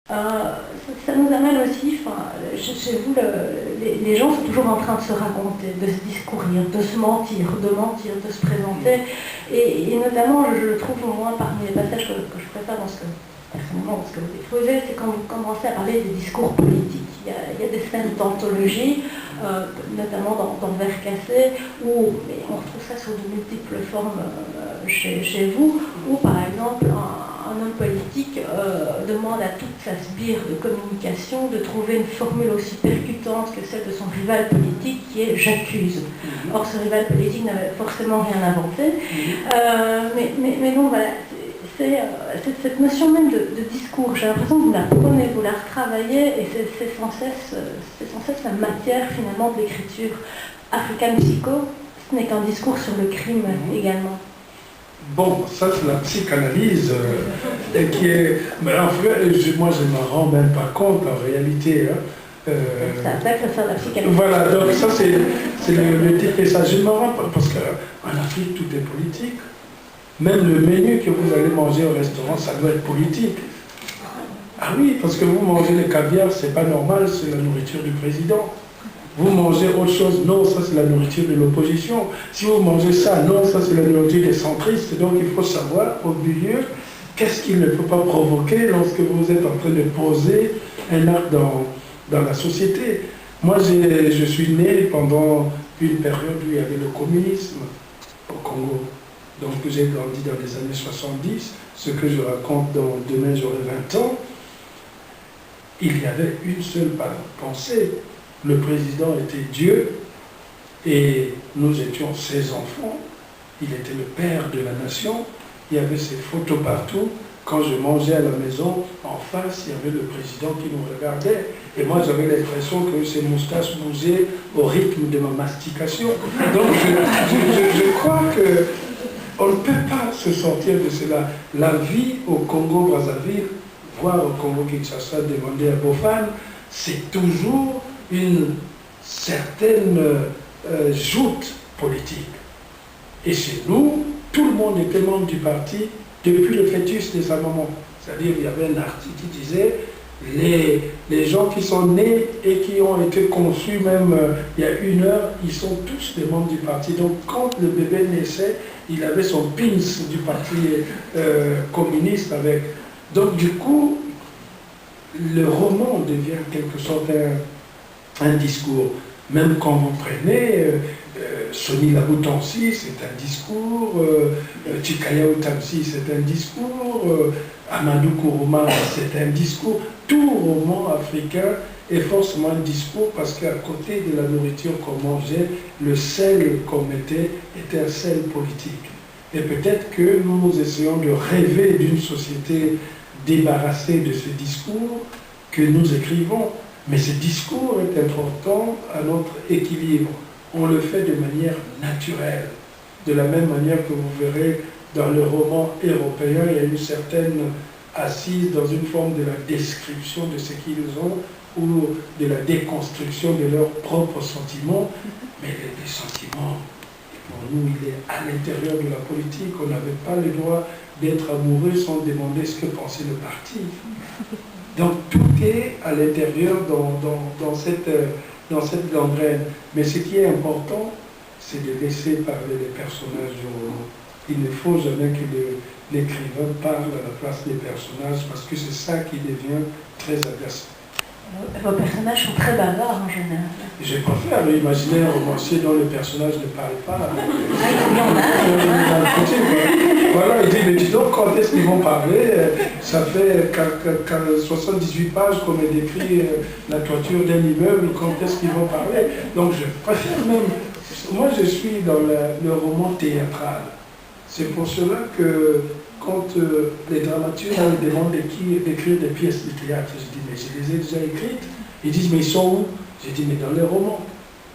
Ça nous amène aussi, chez vous, les gens sont toujours en train de se raconter, de se discourir, de se mentir, de se présenter. Et notamment, je le trouve au moins parmi les passages que je préfère personnellement, dans ce que vous exposez, c'est quand vous commencez à parler des discours politiques. Il y a des scènes d'anthologie, notamment dans Verre cassé, où on retrouve ça sous de multiples formes chez vous, où par exemple un homme politique demande à toute sa sbire de communication de trouver une formule aussi percutante que celle de son rival politique qui est « j'accuse ». Or, ce rival politique n'avait forcément rien inventé. Mais donc voilà, c'est cette notion même de discours. J'ai l'impression que vous la prenez, vous la retravaillez, et c'est sans cesse la matière finalement de l'écriture. Africa Musico, ce n'est qu'un discours sur le crime également. Bon, ça c'est la psychanalyse qui est... Mais en fait, moi je ne m'en rends même pas compte en réalité. Ça attaque la psychanalyse. Voilà, donc ça c'est le type et ça. Je ne m'en rends pas parce qu'en Afrique tout est politique. Même le menu que vous allez manger au restaurant, ça doit être politique. Ah oui, parce que vous mangez le caviar, c'est pas normal, c'est la nourriture du président. Vous mangez autre chose, non, ça c'est la nourriture de l'opposition. Si vous mangez ça, non, ça c'est la nourriture des centristes. Donc il faut savoir au milieu qu'est-ce qu'il ne faut pas provoquer lorsque vous êtes en train de poser un acte dans la société. Moi, je suis né pendant une période où il y avait le communisme au Congo. Donc j'ai grandi dans les années 70, ce que je raconte dans Demain j'aurai 20 ans. Il y avait une seule pensée. Le président était Dieu et nous étions ses enfants. Il était le père de la nation. Il y avait ses photos partout. Quand je mangeais à la maison, en face, il y avait le président qui nous regardait. Et moi, j'avais l'impression que ses moustaches bougeaient au rythme de ma mastication. Donc, je crois qu'on ne peut pas se sortir de cela. La vie au Congo-Brazzaville, voire au Congo-Kinshasa, demander à Bofan, c'est toujours une certaine joute politique. Et chez nous, tout le monde était membre du parti depuis le fœtus de sa maman. C'est-à-dire, il y avait un article qui disait les gens qui sont nés et qui ont été conçus même il y a 1 heure, ils sont tous des membres du parti. Donc, quand le bébé naissait, il avait son pins du parti communiste avec. Donc, du coup, le roman devient en quelque sorte un discours. Même quand vous prenez Soni Laboutansi, c'est un discours, Chikaya Outamsi, c'est un discours, Amadou Kourouma, c'est un discours. Tout roman africain est forcément un discours parce qu'à côté de la nourriture qu'on mangeait, le sel qu'on mettait était un sel politique. Et peut-être que nous essayons de rêver d'une société débarrassée de ce discours que nous écrivons. Mais ce discours est important à notre équilibre. On le fait de manière naturelle. De la même manière que vous verrez dans le roman européen, il y a une certaine assise dans une forme de la description de ce qu'ils ont ou de la déconstruction de leurs propres sentiments. Mais les sentiments, pour nous, il est à l'intérieur de la politique. On n'avait pas le droit d'être amoureux sans demander ce que pensait le parti. Donc tout est à l'intérieur dans cette gangrène. Mais ce qui est important, c'est de laisser parler les personnages du roman. Il ne faut jamais que l'écrivain parle à la place des personnages parce que c'est ça qui devient très agaçant. Vos personnages sont très bavards en général. Je préfère l'imaginaire romancier dont le personnage ne parle pas. Voilà, il dit, mais dis donc, quand est-ce qu'ils vont parler? Ça fait 78 pages qu'on a décrit la toiture d'un immeuble, quand est-ce qu'ils vont parler? Donc je préfère même... Moi, je suis dans le roman théâtral. C'est pour cela que quand les dramaturges me demandent d'écrire des pièces de théâtre, je dis, mais je les ai déjà écrites. Ils disent, mais ils sont où? J'ai dit, mais dans les romans.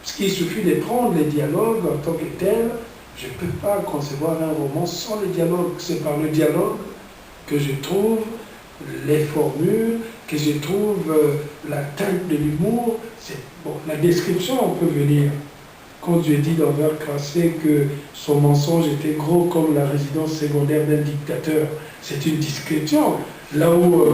Parce qu'il suffit de prendre les dialogues en tant que tels. Je ne peux pas concevoir un roman sans les dialogues. C'est par le dialogue que je trouve les formules, que je trouve la teinte de l'humour. Bon, la description, on peut venir. quand je dis d'envers Crassé que son mensonge était gros comme la résidence secondaire d'un dictateur, c'est une discrétion. Là où,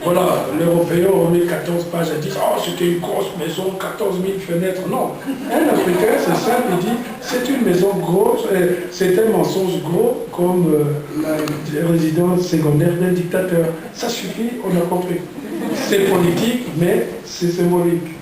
voilà, l'Européen remet 14 pages à dire « Oh, c'était une grosse maison, 14 000 fenêtres ». Non, un Africain, c'est simple, il dit « C'est une maison grosse, c'est un mensonge gros comme la résidence secondaire d'un dictateur ». Ça suffit, on a compris. C'est politique, mais c'est symbolique.